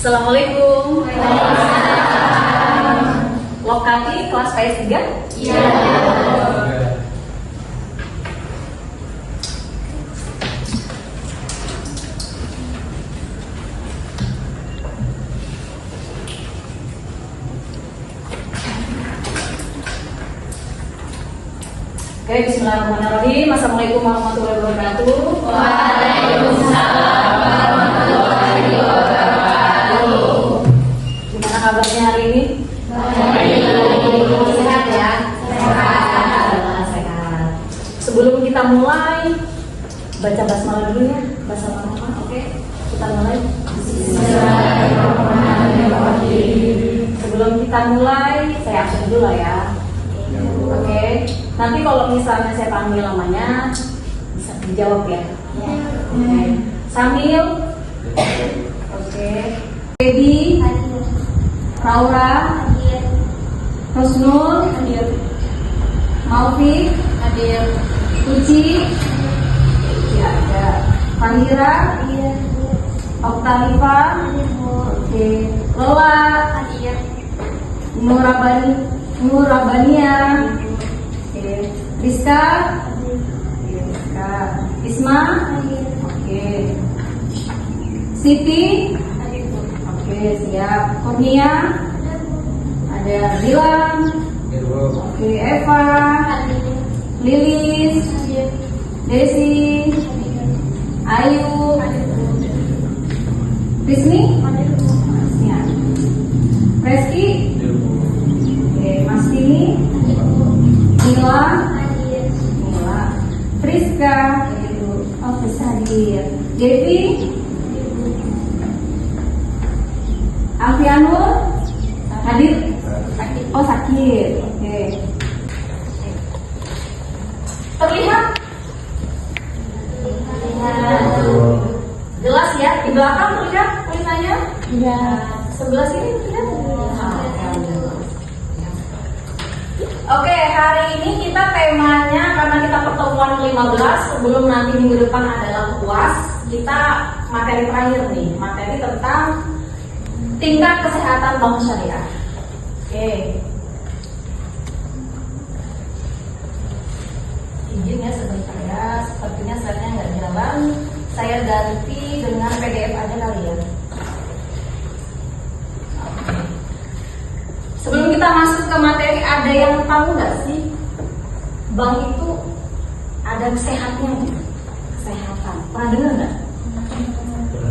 Assalamualaikum. Lokasi kelas PS3? Iya. Oke, bismillahirrahmanirrahim. Assalamualaikum warahmatullahi wabarakatuh. Waalaikumsalam warahmatullahi wabarakatuh. Gimana kabarnya hari ini? Baik. Sehat ya? Sehat. Sehat. Sebelum kita mulai, baca basmalah dulu ya. Basmalah, oke? Kita mulai. Bismillahirrahmanirrahim. Sebelum kita mulai, saya absen dulu lah ya. Oke. Nanti kalau misalnya saya panggil namanya, bisa dijawab ya. Oke. Samil. Oke. Baby. Raura. Rosnul. Maufik. Uci. Ya, ada. Fahira. Oktalifa. Oke. Lola. Nurabania. Oke. Rizka. Rizka. Isma. Oke. Siti. Oke, siap. Kurnia. Ada Dilan. Oke, Eva. Lilis. Desi. Ayu. Rizmi. Siap. Reski. Oke, Mas Tini. Mila. Friska. Oh, Friska hadir. Devi. Alfianur hadir. Oh, sakit. Oke. Terlihat? Jelas ya? Di belakang terlihat tulisannya? Iya. Sebelah sini terlihat? Oke, hari ini kita temanya karena kita pertemuan 15 sebelum nanti minggu depan adalah UAS. Kita materi terakhir nih, materi tentang tingkat kesehatan bank syariah. Oke. Izin ya sebentar ya, sepertinya slide-nya nggak jalan. Saya ganti dengan PDF aja kali ya. Oke. Sebelum kita masuk ke materi, ada yang tahu nggak sih bank itu ada sehatnya? Kesehatan. Pernah dengar nggak?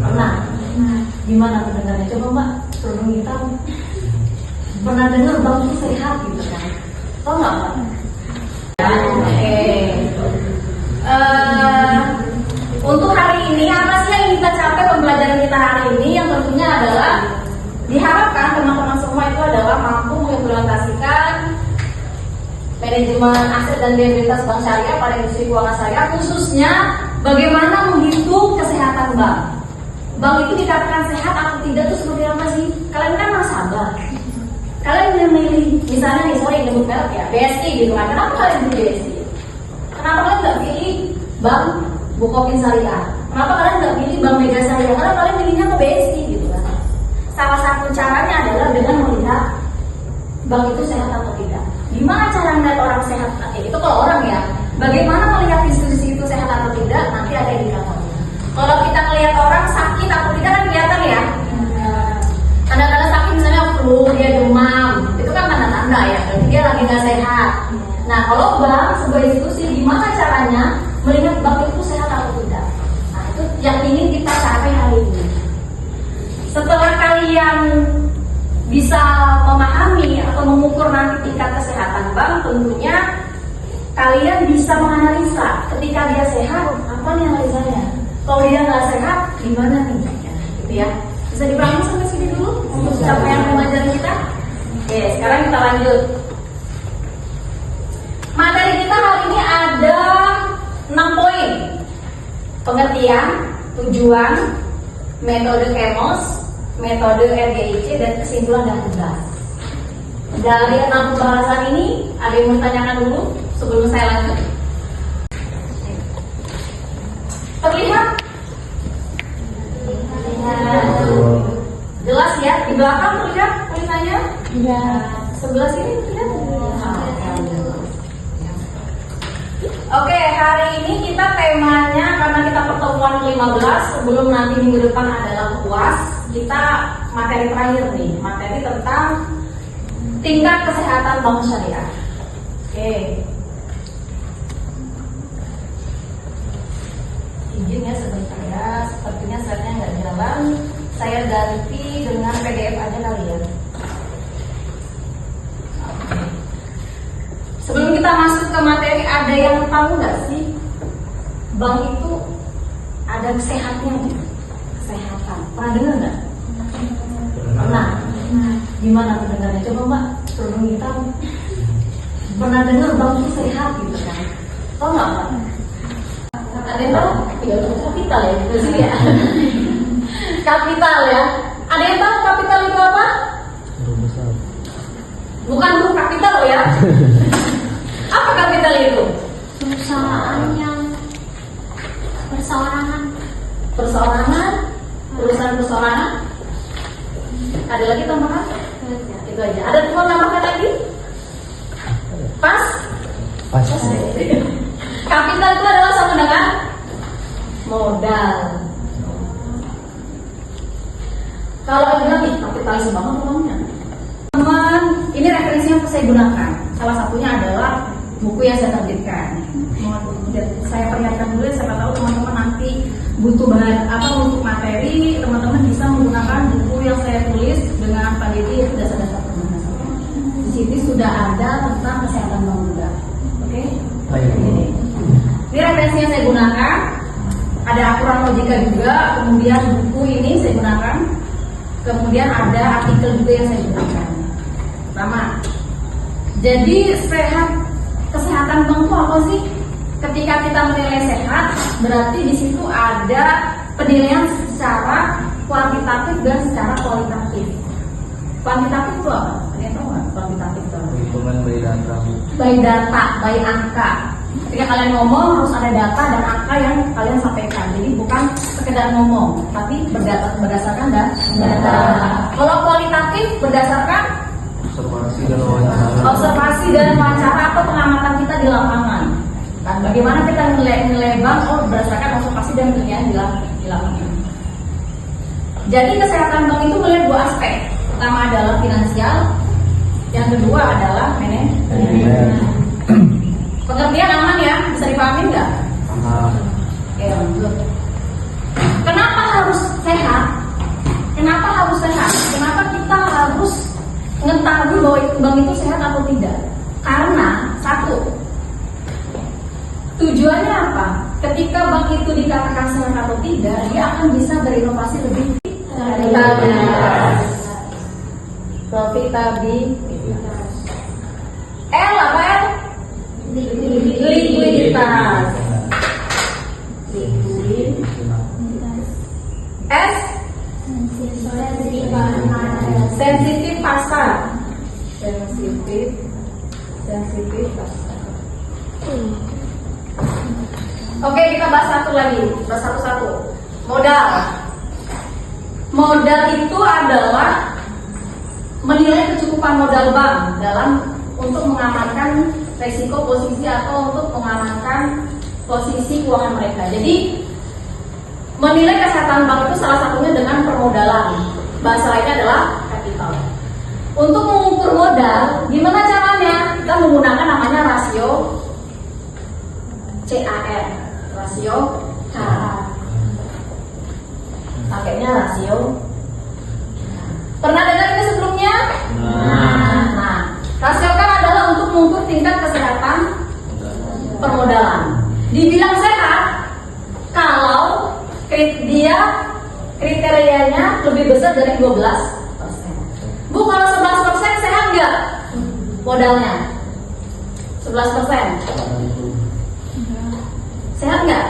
Pernah. Gimana pendengarnya? Coba Mbak, tolong kita. Pernah dengar bank itu sehat gitu kan? Tahu nggak Mbak? Oke. Untuk hari ini apa sih yang kita capai pembelajaran kita hari ini? Yang tentunya adalah diharapkan teman-teman semua itu adalah mampu mengimplementasikan manajemen aset dan liabilitas bank syariah pada industri keuangan syariah, khususnya bagaimana menghitung kesehatan bank. Bank itu dikatakan sehat atau tidak itu seperti apa sih? Kalian kan nasabah. Kalian memilih, misalnya nih, sorry nyebut merek ya, BSI gitu kan. Kenapa kalian pilih BSI? Kenapa kalian nggak pilih bank Bukopin Syariah? Kenapa kalian nggak pilih bank Mega Syariah? Karena kalian pilihnya ke BSI gitu kan. Salah satu caranya adalah dengan melihat bank itu sehat atau tidak. Gimana cara melihat orang sehat? Itu kalau orang ya. Bagaimana melihat institusi itu sehat atau tidak? Nanti ada indikatornya. Kalau kita melihat orang sakit atau tidak kan kelihatan ya. Tanda-tanda sakit misalnya flu, dia demam, itu kan tanda-tanda ya. Berarti dia lagi nggak sehat. Nah, kalau bank sebuah institusi, gimana caranya melihat bank itu sehat atau tidak? Nah, itu yang ingin kita capai hari ini. Setelah kalian bisa memahami atau mengukur nanti tingkat kesehatan bank, tentunya kalian bisa menganalisa ketika dia sehat, apa nih analisanya? Kalau dia nggak sehat, gimana nih? Gitu ya. Bisa dipahami sampai sini dulu untuk capaian pembelajaran kita. Oke, sekarang kita lanjut. Materi kita hari ini ada 6 poin. Pengertian, tujuan, metode KEMOS, metode RGIC, dan kesimpulan dan tugas. Dari 6 pembahasan ini, ada yang mau tanyakan dulu sebelum saya lanjut? Terlihat? Jelas belakang terlihat tulisannya? Iya. Sebelah sini terlihat? Oke, hari ini kita temanya karena kita pertemuan 15, sebelum nanti minggu depan adalah UAS, kita materi terakhir nih, materi tentang tingkat kesehatan bank syariah. Oke. Izin ya sebentar ya, sepertinya slide-nya nggak jalan. Saya ganti dengan PDF aja kali ya. Oke. Sebelum kita masuk ke materi, ada yang tahu nggak sih bank itu ada sehatnya nih? Kesehatan. Pernah dengar nggak? Pernah. Gimana pendengarnya? Coba Mbak, turun kita. Pernah dengar bank itu sehat gitu kan? Tahu nggak Mbak? Ada yang tahu? Ya kapital ya, di sini ya. Kapital ya. Ada yang tahu kapital itu apa? Bukan huruf kapital loh ya. Apa kapital itu? Perusahaan yang perseorangan. Perseorangan, perusahaan perseorangan. Ada lagi tambahan? Itu aja. Ada mau nambahkan lagi? Pas? Pas. Kapital itu adalah sama dengan modal. Kalau ada nih kapitalis banget orangnya. Teman, ini referensinya saya gunakan. Salah satunya adalah buku yang saya terbitkan. Saya perlihatkan dulu, siapa tahu teman-teman nanti butuh bahan apa untuk materi, teman-teman bisa menggunakan buku yang saya tulis dengan Pak Dedi, itu dasar-dasar pembahasan. Di sini sudah ada tentang kesehatan bank juga. Oke? Ini referensi yang saya gunakan. Ada aturan logika juga, kemudian buku ini saya gunakan. Kemudian ada artikel juga yang saya gunakan. Pertama, jadi kesehatan bank itu apa sih? Ketika kita menilai sehat, berarti di situ ada penilaian secara kuantitatif dan secara kualitatif. Kuantitatif itu apa? Ada yang tahu nggak? Kuantitatif itu apa? Hitungan by data. By data, by angka. Ketika kalian ngomong harus ada data dan angka yang kalian sampaikan. Jadi bukan sekedar ngomong, tapi berdasarkan data. Kalau kualitatif berdasarkan observasi dan wawancara atau pengamatan kita di lapangan. Dan bagaimana kita nilai bank? Oh, berdasarkan observasi dan penilaian di lapangan. Jadi kesehatan bank itu melihat dua aspek. Pertama adalah finansial, yang kedua adalah manajemen. Pengertian aman ya? Bisa dipahami nggak? Oke, lanjut. Kenapa harus sehat? Kenapa harus sehat? Kenapa kita harus mengetahui bahwa bank itu sehat atau tidak? Karena satu, tujuannya apa? Ketika bank itu dikatakan sehat atau tidak, dia akan bisa berinovasi lebih profitabilitas. L apa L? Likuiditas. S? Sensitif pasar. Sensitif pasar. Oke, kita bahas satu lagi, bahas satu-satu. Modal. Modal itu adalah menilai kecukupan modal bank untuk mengamankan risiko posisi atau untuk mengamankan posisi keuangan mereka. Jadi menilai kesehatan bank itu salah satunya dengan permodalan. Bahasa lainnya adalah kapital. Untuk mengukur modal, gimana caranya? Kita menggunakan namanya rasio CAR, rasio CAR. Pakainya rasio. Pernah dengar ini sebelumnya? Nah, rasio CAR adalah untuk mengukur tingkat kesehatan permodalan. Dibilang sehat kalau dia kriterianya lebih besar dari 12%. Bu, kalau 11% sehat nggak modalnya? 11%. Sehat nggak?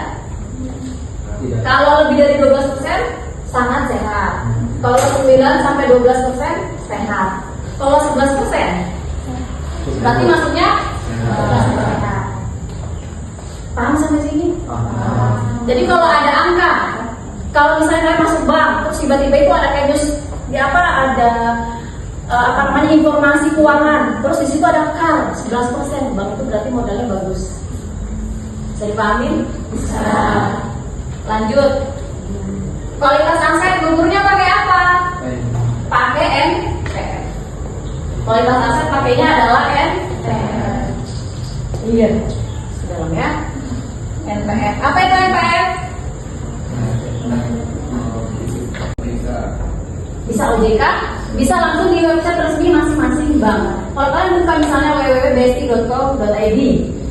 Kalau lebih dari 12% sangat sehat. Kalau 9 sampai 12% sehat. Kalau 11% berarti maksudnya sehat. Paham sampai sini? Jadi kalau ada angka, kalau misalnya kalian masuk bank, terus tiba-tiba itu ada kayak Di apa ada informasi keuangan, terus di situ ada CAR 11%, bang itu berarti modalnya bagus. Bisa dipahami? Bisa. Lanjut. Kualitas aset gugurnya pakai apa? Pakai NPF. Kualitas aset pakainya adalah NPF. Iya. Dalam ya. NPF. Apa itu NPF? Bisa OJK, bisa langsung di website resmi masing-masing bank. Kalau kalian buka misalnya www.besti.co.id,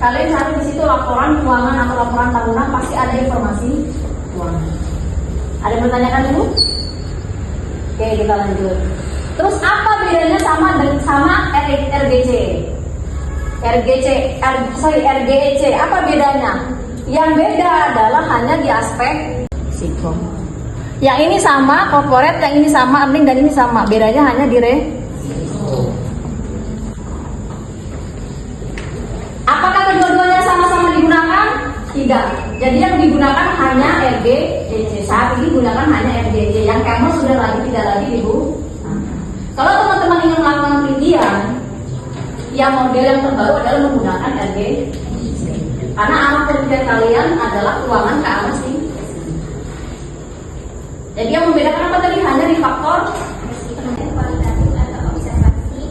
kalian cari di situ laporan keuangan atau laporan tahunan, pasti ada informasi keuangan. Ada yang bertanyakan dulu? Oke, kita lanjut. Terus apa bedanya sama RGC? RGEC, apa bedanya? Yang beda adalah hanya di aspek risiko. Yang ini sama corporate, yang ini sama earning, dan ini sama. Bedanya hanya di resiko. Apakah kedua-duanya sama-sama digunakan? Tidak. Jadi yang digunakan hanya RGEC. Saat ini digunakan hanya RGEC. Yang kamu sudah tidak lagi digunakan. Kalau teman-teman ingin melakukan penelitian, yang model yang terbaru adalah menggunakan RGEC. Karena arah penelitian kalian adalah keuangan ke arah sini. Jadi yang membedakan apa tadi? Hanya di faktor kualitatif atau observasi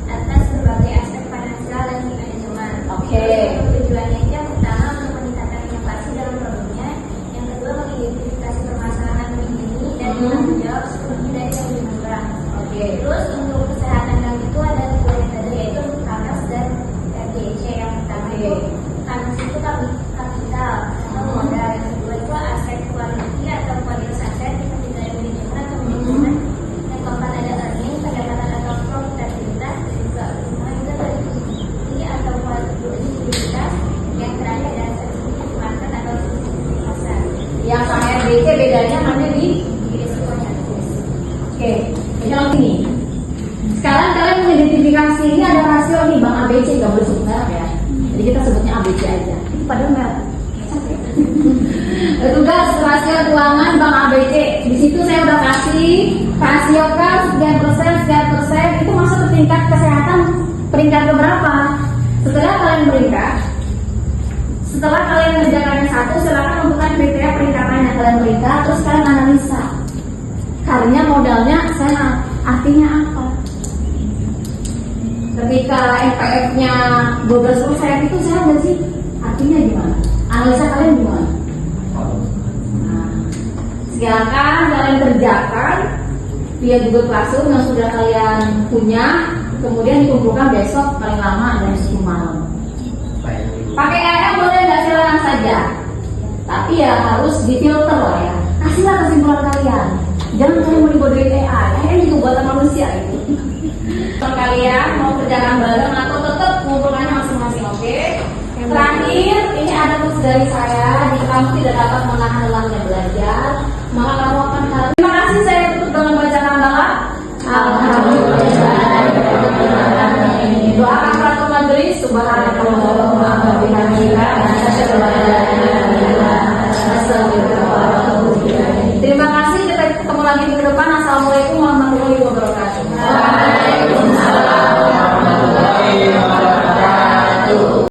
atas berbagai aspek finansial dan manajemen. Oke. Tujuannya itu yang pertama untuk meningkatkan inovasi dalam produknya, yang kedua mengidentifikasi permasalahan ini dan menanggung jawab sepenuhnya dari yang lebih murah. Oke. Terus untuk kesehatan bank itu ada dua metode, yaitu KAMAS dan RGEC. Yang pertama itu KAMAS itu kapital atau modal, yang kedua itu aset quality atau kualitas aset. Dan keempat ada earning, pendapatan atau profitabilitas, dan juga kelima itu dari ini atau kualitas. Yang terakhir ada sensitivity market atau sensitivity pasar. Yang sama RGEC bedanya hanya di Risikonya. Oke, misalnya gini. Sekarang kalian mengidentifikasi ini ada rasio nih Bang ABC, nggak boleh sebut merek ya. Jadi kita sebutnya ABC aja. Itu padahal merek. Tugas rasio keuangan Bank ABC. Di situ saya udah kasih rasio kas sekian persen, itu masuk ke tingkat kesehatan peringkat keberapa? Setelah kalian mengerjakan yang satu, silakan tentukan kriteria peringkatan yang kalian peringkat, terus kalian analisa. Karena modalnya saya artinya apa? Ketika NPF-nya 12% itu saya nggak sih? Artinya gimana? Analisa kalian gimana? Silakan kalian kerjakan via Google Classroom yang sudah kalian punya, kemudian dikumpulkan besok paling lama jam 10 malam. Pakai RM boleh nggak, silakan saja, tapi ya harus difilter lah ya. Kasihlah kesimpulan kalian, jangan kalian mau dibodohin AI. AI juga buatan manusia itu. Kalau kalian mau kerjakan bareng atau tetap ngumpulkannya masing-masing, oke? Terakhir, ini ada tips dari saya. Jika kamu tidak dapat menahan lelahnya belajar, maka kamu akan harus. Terima kasih, saya tutup dengan baca hamdalah. Alhamdulillah. Doakan ratu majelis, subhanallah.